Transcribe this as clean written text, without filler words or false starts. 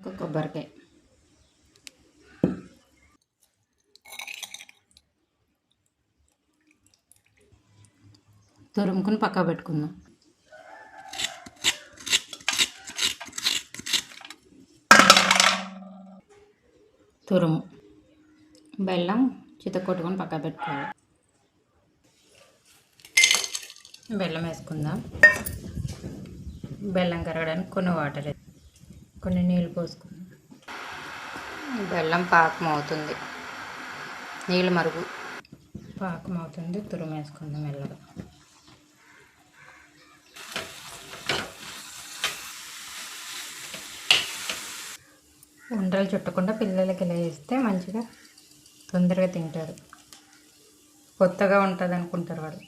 ఒక కొబ్బరికాయ తురుముకుని పక్క పెట్టుకుందాం. తురుము బెల్లం చితకొట్టుకొని పక్క పెట్టుకోవాలి. బెల్లం వేసుకుందాం. బెల్లం కరగడానికి కొన్ని వాటర్, కొన్ని నీళ్ళు పోసుకుందాం. బెల్లం పాకం అవుతుంది, నీళ్ళు మరుగు పాకం అవుతుంది. తురుము వేసుకుందాం మెల్లగా. ఉండలు చుట్టకుండా పిల్లలకి ఇలా వేస్తే మంచిగా తొందరగా తింటారు. కొత్తగా ఉంటుంది అనుకుంటారు వాళ్ళు.